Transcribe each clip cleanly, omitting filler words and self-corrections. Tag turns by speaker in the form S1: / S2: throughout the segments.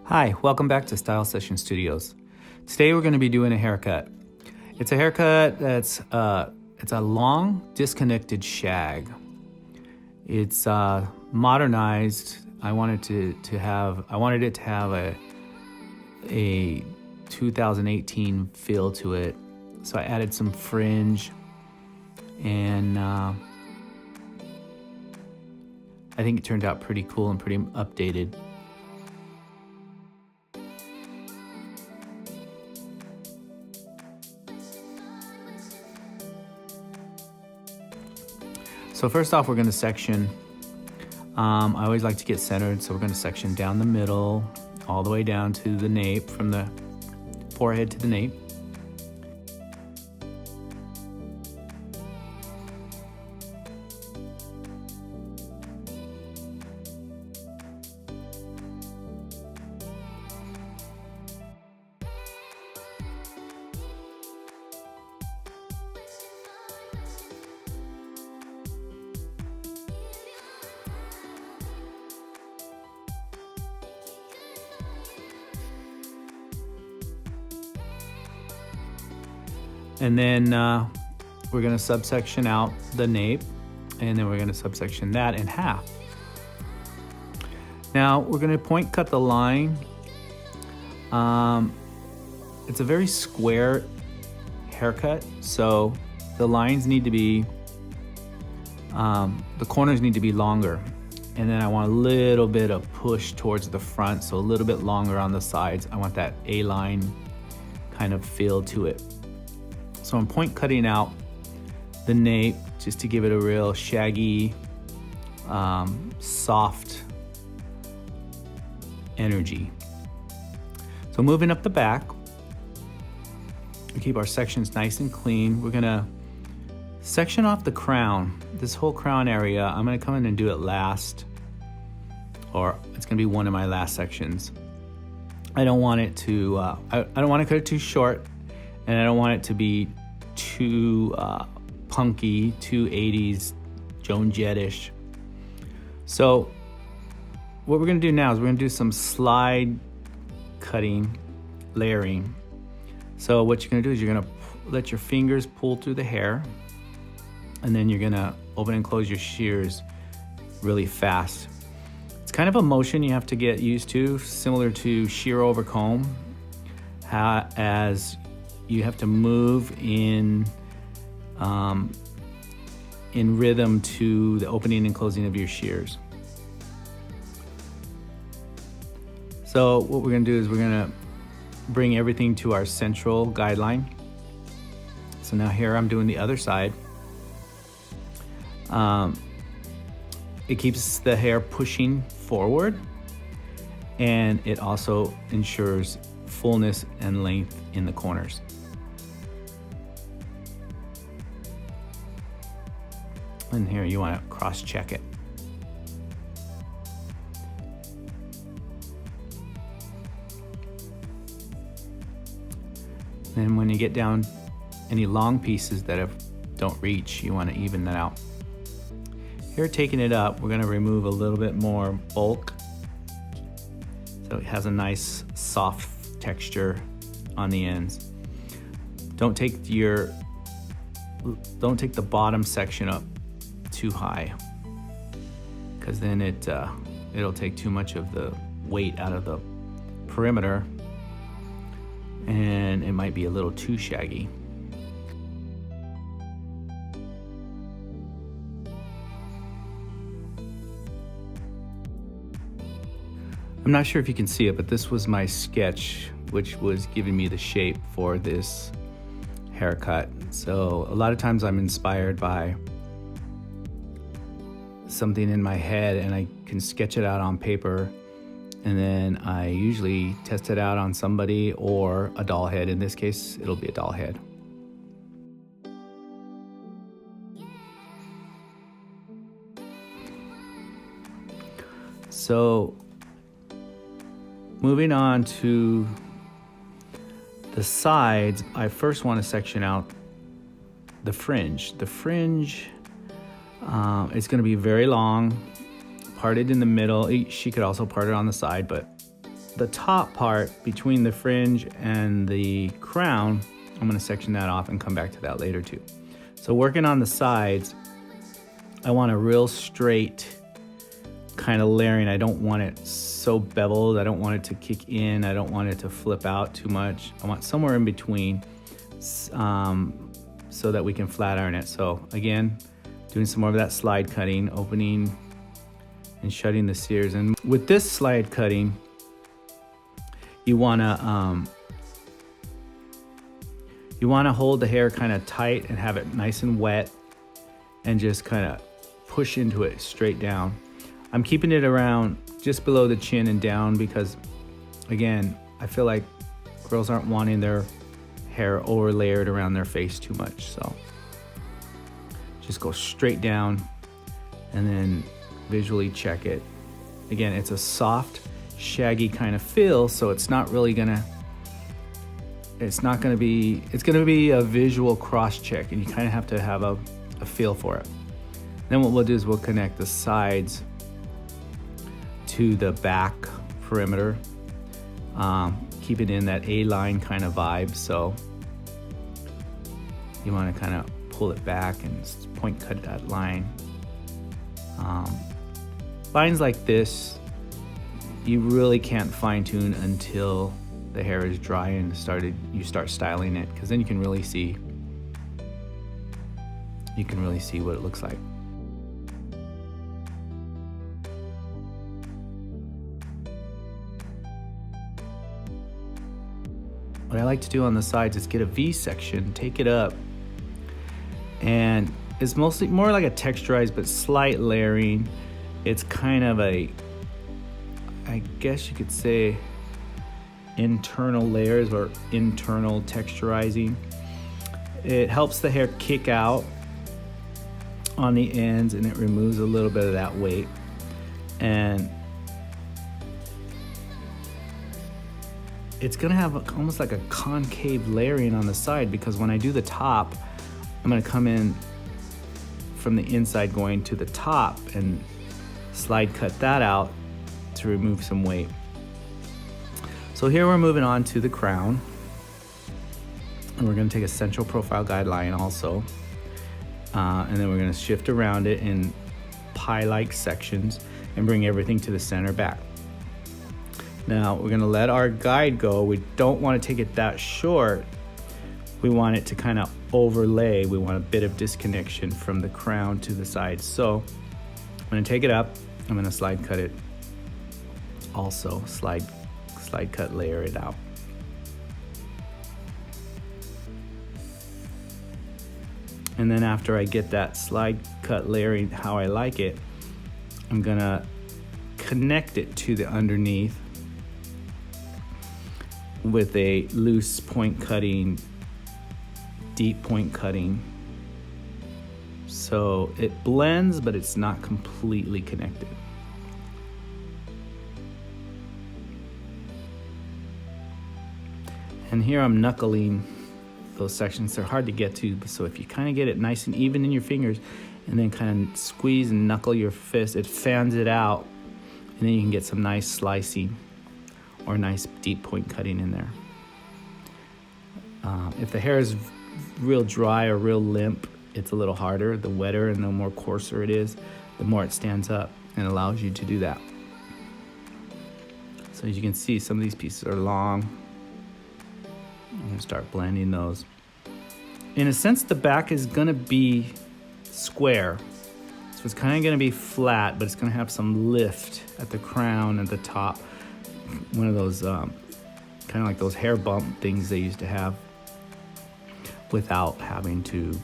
S1: Hi, welcome back to Style Session Studios. Today we're going to be doing a haircut. It's a haircut that's it's a long disconnected shag. It's modernized. I wanted it to have a 2018 feel to it. So I added some fringe and I think it turned out pretty cool and pretty updated. So first off, we're going to section. I always like to get centered, so we're going to section down the middle, all the way down to the nape, from the forehead to the nape. And then we're going to subsection out the nape, and then we're going to subsection that in half. Now we're going to point cut the line. It's a very square haircut, so the lines need to be, the corners need to be longer. And then I want a little bit of push towards the front, so a little bit longer on the sides. I want that A-line kind of feel to it. So I'm point cutting out the nape just to give it a real shaggy, soft energy. So moving up the back, we keep our sections nice and clean. We're gonna section off the crown. This whole crown area, I'm gonna come in and do it last, or it's gonna be one of my last sections. I don't want it to, I don't want to cut it too short, and I don't want it to be too punky, too 80s, Joan Jett-ish. So what we're gonna do now is we're gonna do some slide cutting, layering. So what you're gonna do is you're gonna let your fingers pull through the hair, and then you're gonna open and close your shears really fast. It's kind of a motion you have to get used to, similar to shear over comb, as you have to move in rhythm to the opening and closing of your shears. So what we're gonna do is we're gonna bring everything to our central guideline. So now here I'm doing the other side. It keeps the hair pushing forward, and it also ensures fullness and length in the corners. And here you want to cross-check it. Then when you get down any long pieces that don't reach, you want to even that out. Here, taking it up, we're going to remove a little bit more bulk, so it has a nice soft texture on the ends. Don't take the bottom section up too high, because then it'll take too much of the weight out of the perimeter, and it might be a little too shaggy. I'm not sure if you can see it, but this was my sketch, which was giving me the shape for this haircut. So a lot of times I'm inspired by something in my head, and I can sketch it out on paper, and then I usually test it out on somebody or a doll head. In this case, it'll be a doll head. So moving on to the sides, I first want to section out the fringe. The fringe is going to be very long, parted in the middle. She could also part it on the side, but the top part between the fringe and the crown, I'm gonna section that off and come back to that later too. So working on the sides, I want a real straight kind of layering. I don't want it so beveled. I don't want it to kick in. I don't want it to flip out too much. I want somewhere in between so that we can flat iron it. So again, doing some more of that slide cutting, opening and shutting the sears. And with this slide cutting, you wanna hold the hair kind of tight and have it nice and wet and just kind of push into it straight down. I'm keeping it around just below the chin and down because, again, I feel like girls aren't wanting their hair over layered around their face too much. So just go straight down and then visually check it. Again, it's a soft, shaggy kind of feel, so it's not really gonna, it's gonna be a visual cross check, and you kind of have to have a feel for it. Then what we'll do is we'll connect the sides to the back perimeter, keep it in that A-line kind of vibe. So you want to kind of pull it back and point cut that line. Lines like this, you really can't fine tune until the hair is dry and you start styling it, because then you can really see what it looks like. What I like to do on the sides is get a V section, take it up, and it's mostly more like a texturized but slight layering. It's kind of I guess you could say, internal layers or internal texturizing. It helps the hair kick out on the ends, and it removes a little bit of that weight. And it's gonna have almost like a concave layering on the side, because when I do the top, I'm gonna come in from the inside going to the top and slide cut that out to remove some weight. So here we're moving on to the crown, and we're gonna take a central profile guideline also, and then we're gonna shift around it in pie-like sections and bring everything to the center back. Now we're gonna let our guide go. We don't wanna take it that short. We want it to kind of overlay. We want a bit of disconnection from the crown to the sides. So I'm gonna take it up, I'm gonna slide cut it also, slide cut, layer it out. And then after I get that slide cut layering how I like it, I'm gonna connect it to the underneath with a loose point cutting, deep point cutting. So it blends, but it's not completely connected. And here I'm knuckling those sections. They're hard to get to, so if you kind of get it nice and even in your fingers and then kind of squeeze and knuckle your fist, it fans it out, and then you can get some nice slicing or nice deep point cutting in there. If the hair is real dry or real limp, it's a little harder. The wetter and the more coarser it is, the more it stands up and allows you to do that. So as you can see, some of these pieces are long. I'm gonna start blending those. In a sense, the back is gonna be square. So it's kind of gonna be flat, but it's gonna have some lift at the crown and the top. One of those, kind of like those hair bump things they used to have, without having to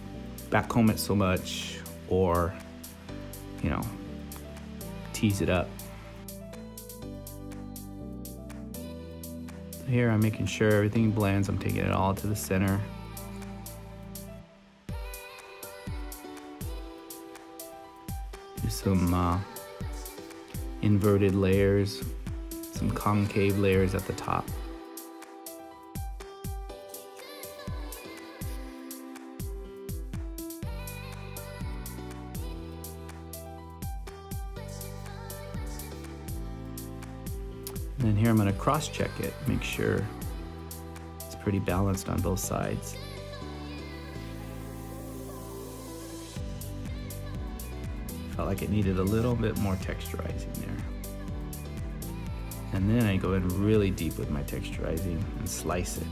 S1: backcomb it so much or, tease it up. Here I'm making sure everything blends. I'm taking it all to the center. Do some inverted layers, some concave layers at the top. then here I'm gonna cross-check it, make sure it's pretty balanced on both sides. Felt like it needed a little bit more texturizing there. And then I go in really deep with my texturizing and slice it.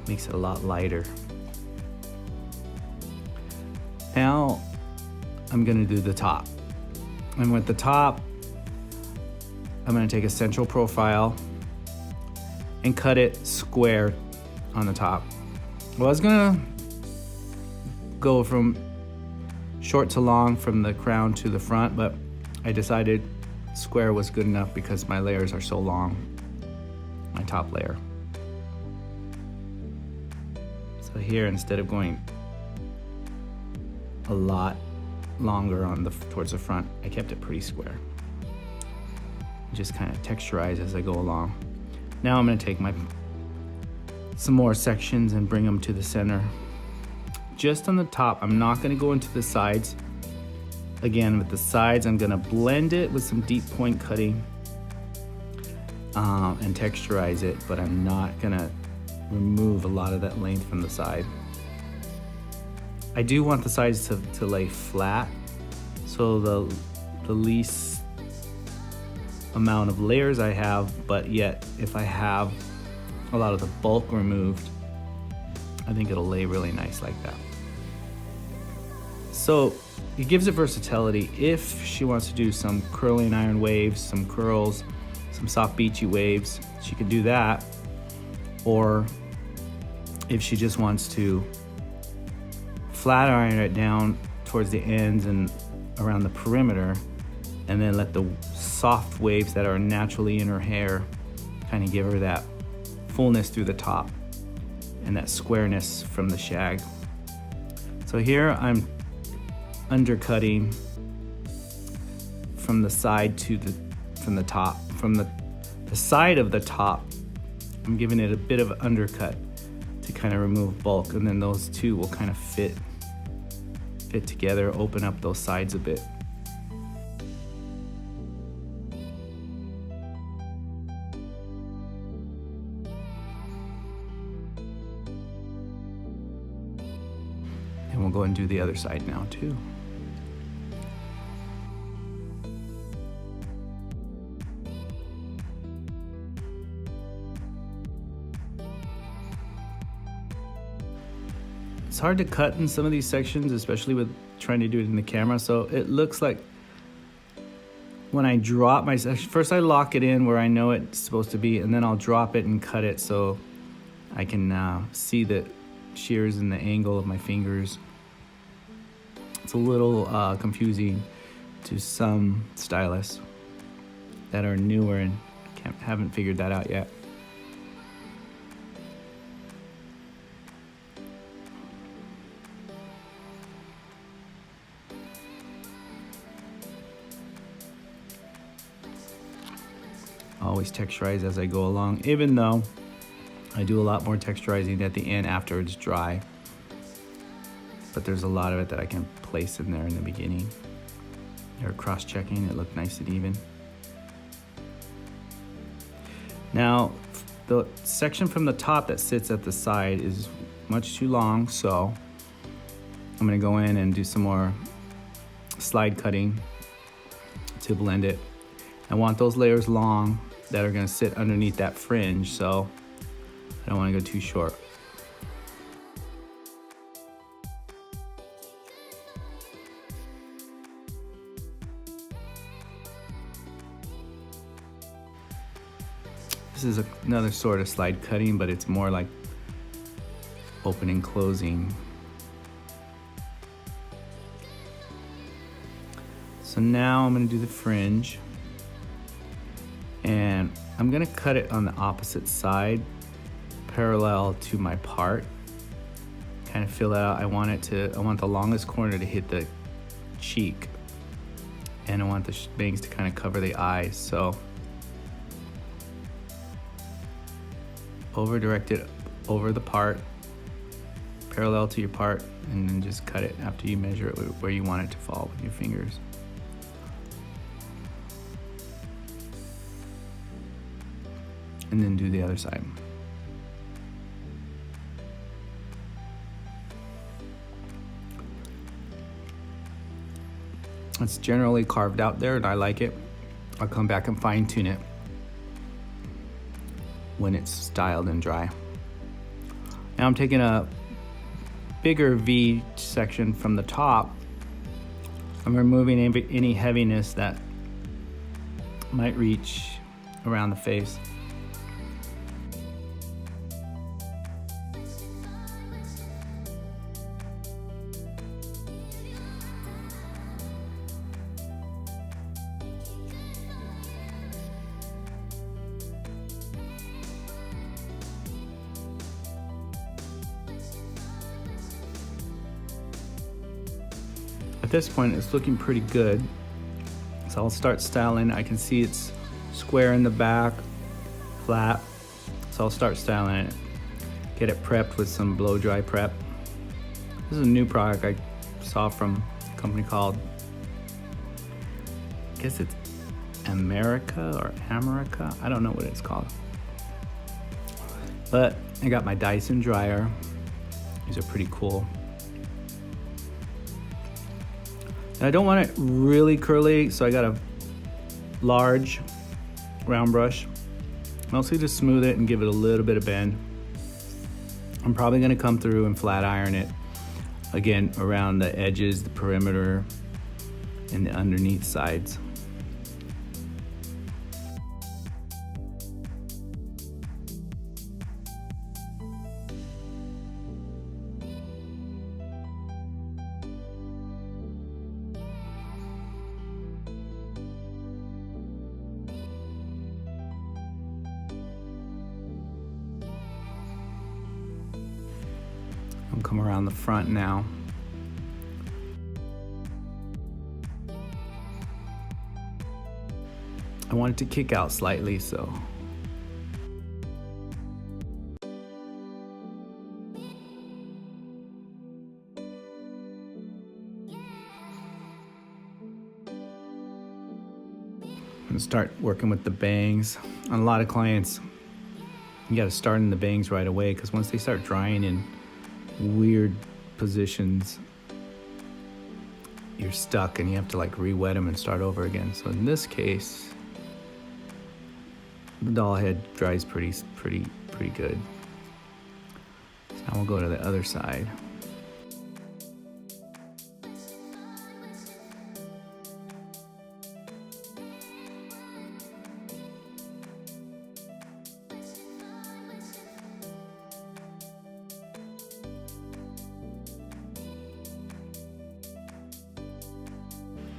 S1: Makes it a lot lighter. Now I'm gonna do the top. And with the top, I'm gonna take a central profile and cut it square on the top. Well, I was gonna go from short to long from the crown to the front, but I decided square was good enough because my layers are so long, my top layer. So here, instead of going a lot longer on towards the front, I kept it pretty square. Just kind of texturize as I go along. Now I'm gonna take some more sections and bring them to the center. Just on the top, I'm not gonna go into the sides. Again, with the sides, I'm gonna blend it with some deep point cutting and texturize it, but I'm not gonna remove a lot of that length from the side. I do want the sides to lay flat, so the least amount of layers I have, but yet if I have a lot of the bulk removed, I think it'll lay really nice like that. So it gives it versatility. If she wants to do some curling iron waves, some curls, some soft beachy waves, she can do that. Or if she just wants to flat iron it down towards the ends and around the perimeter, and then let the soft waves that are naturally in her hair kind of give her that fullness through the top and that squareness from the shag. So here I'm undercutting from the side to from the top. From the side of the top, I'm giving it a bit of an undercut to kind of remove bulk, and then those two will kind of fit together, open up those sides a bit. And we'll go and do the other side now too. It's hard to cut in some of these sections, especially with trying to do it in the camera. So it looks like when I drop my section, first I lock it in where I know it's supposed to be, and then I'll drop it and cut it so I can see the shears and the angle of my fingers. It's a little confusing to some stylists that are newer and haven't figured that out yet. Always texturize as I go along, even though I do a lot more texturizing at the end after it's dry. But there's a lot of it that I can place in there in the beginning. Or cross-checking, it looked nice and even. Now, the section from the top that sits at the side is much too long, so I'm gonna go in and do some more slide cutting to blend it. I want those layers long that are gonna sit underneath that fringe, so I don't wanna go too short. This is another sort of slide cutting, but it's more like opening, closing. So now I'm gonna do the fringe. And I'm gonna cut it on the opposite side, parallel to my part. Kind of fill that out. I want the longest corner to hit the cheek, and I want the bangs to kind of cover the eyes. So over direct it over the part, parallel to your part, and then just cut it after you measure it where you want it to fall with your fingers. and then do the other side. It's generally carved out there and I like it. I'll come back and fine tune it when it's styled and dry. Now I'm taking a bigger V section from the top. I'm removing any heaviness that might reach around the face. At this point, it's looking pretty good. So I'll start styling. I can see it's square in the back, flat. So I'll start styling it. Get it prepped with some blow dry prep. This is a new product I saw from a company called, I guess it's America or America. I don't know what it's called. But I got my Dyson dryer. These are pretty cool. And I don't want it really curly, so I got a large round brush, mostly to smooth it and give it a little bit of bend. I'm probably gonna come through and flat iron it again around the edges, the perimeter, and the underneath sides. I'll come around the front now. I want it to kick out slightly, so. I'm gonna start working with the bangs. On a lot of clients, you gotta start in the bangs right away because once they start drying in weird positions, you're stuck and you have to like re-wet them and start over again. So in this case, the doll head dries pretty good. So now we'll go to the other side.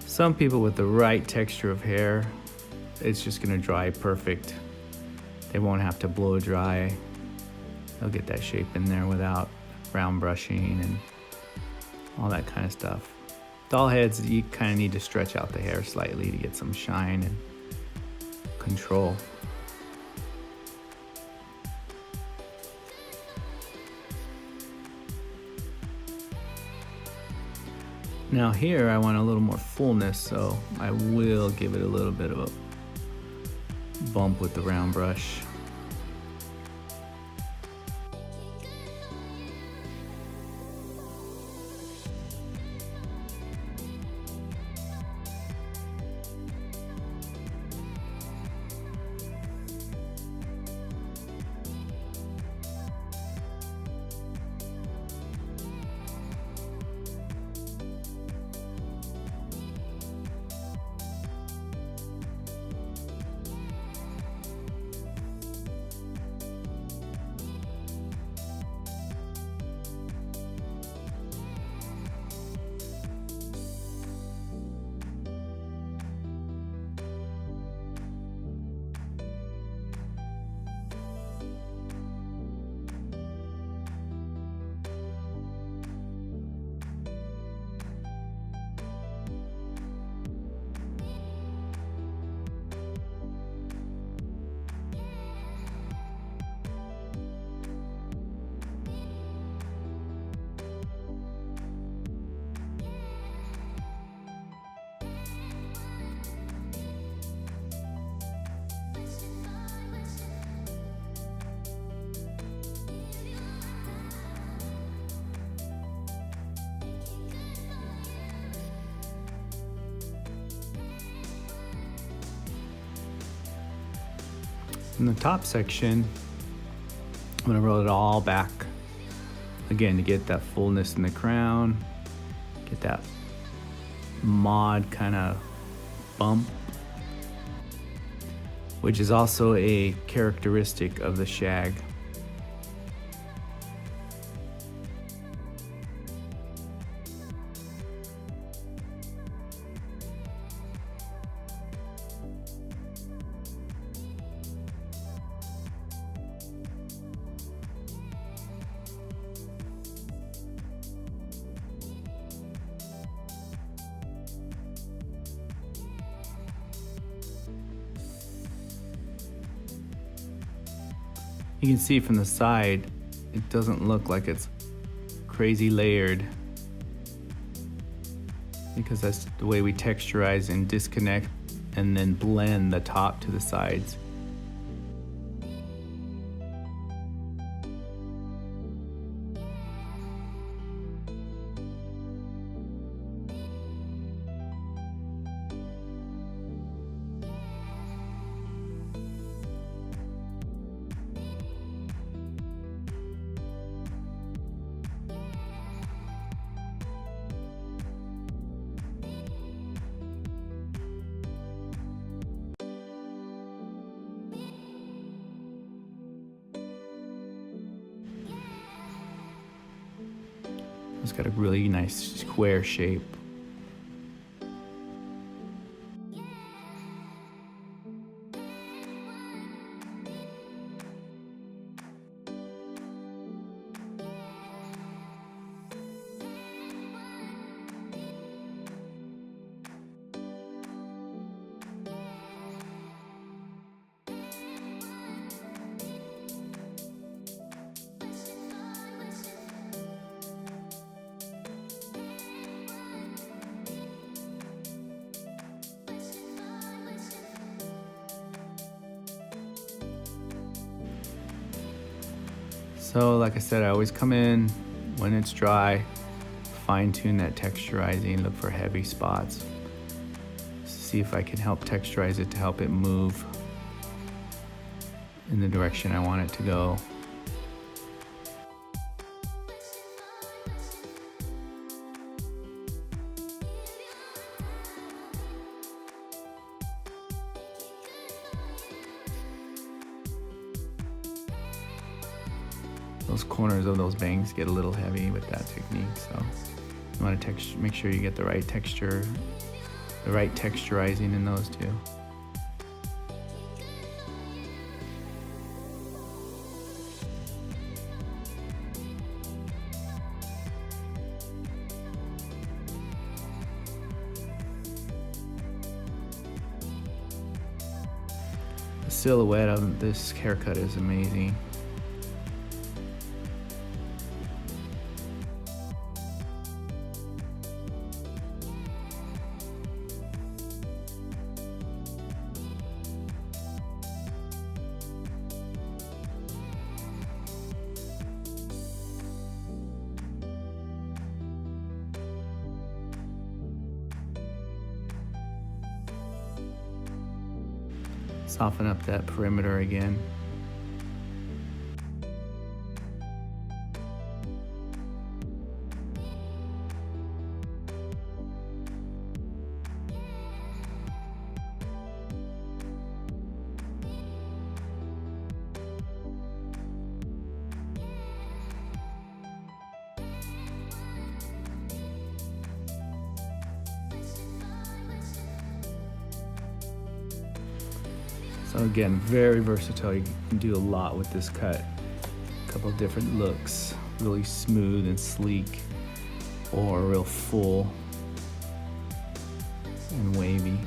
S1: Some people with the right texture of hair, it's just gonna dry perfect. They won't have to blow dry. They'll get that shape in there without round brushing and all that kind of stuff. Doll heads, you kind of need to stretch out the hair slightly to get some shine and control. Now here I want a little more fullness, so I will give it a little bit of a bump with the round brush. In the top section, I'm gonna roll it all back again to get that fullness in the crown, get that mod kind of bump, which is also a characteristic of the Shag. You can see from the side, it doesn't look like it's crazy layered because that's the way we texturize and disconnect and then blend the top to the sides. It's got a really nice square shape. So like I said, I always come in when it's dry, fine tune that texturizing, look for heavy spots. See if I can help texturize it to help it move in the direction I want it to go. Those corners of those bangs get a little heavy with that technique, so you want to make sure you get the right texture, the right texturizing in those two. The silhouette of this haircut is amazing. Soften up that perimeter again. So again, very versatile. You can do a lot with this cut. A couple of different looks, really smooth and sleek, or real full and wavy.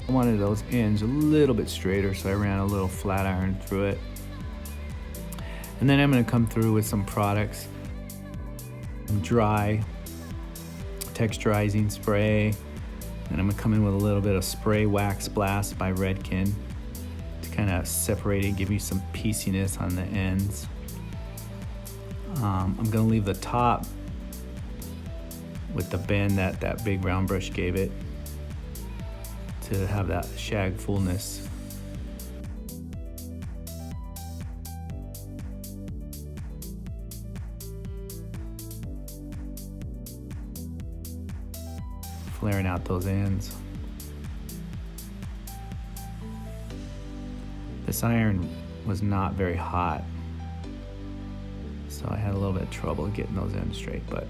S1: I wanted those ends a little bit straighter, so I ran a little flat iron through it. And then I'm going to come through with some products, some dry texturizing spray, and I'm going to come in with a little bit of spray wax blast by Redken to kind of separate it, give you some pieciness on the ends. I'm gonna leave the top with the bend that big round brush gave it to have that shag fullness. Flaring out those ends. This iron was not very hot, so I had a little bit of trouble getting those ends straight, but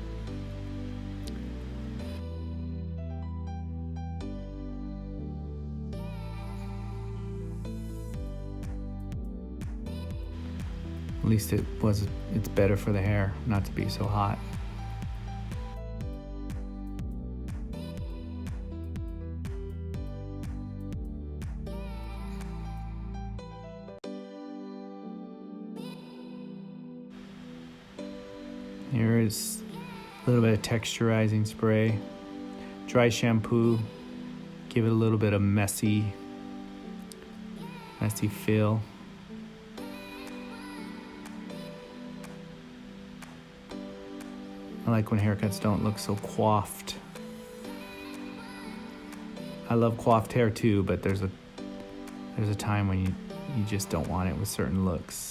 S1: at least it's better for the hair not to be so hot. Here is a little bit of texturizing spray. Dry shampoo, give it a little bit of messy feel. I like when haircuts don't look so coiffed. I love coiffed hair too, but there's a time when you just don't want it with certain looks.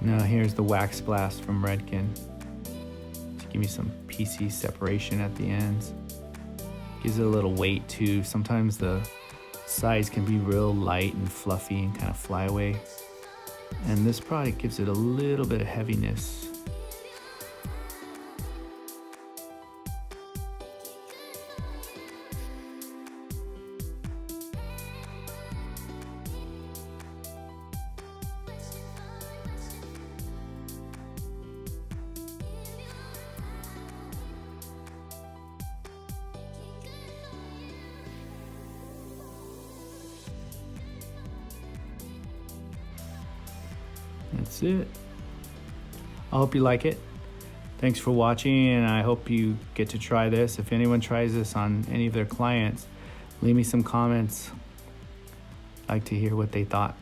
S1: Now here's the wax blast from Redken to give me some PC separation at the ends. Gives it a little weight too. Sometimes the sides can be real light and fluffy and kind of fly away. And this product gives it a little bit of heaviness. That's it. I hope you like it. Thanks for watching, and I hope you get to try this. If anyone tries this on any of their clients, leave me some comments. I'd like to hear what they thought.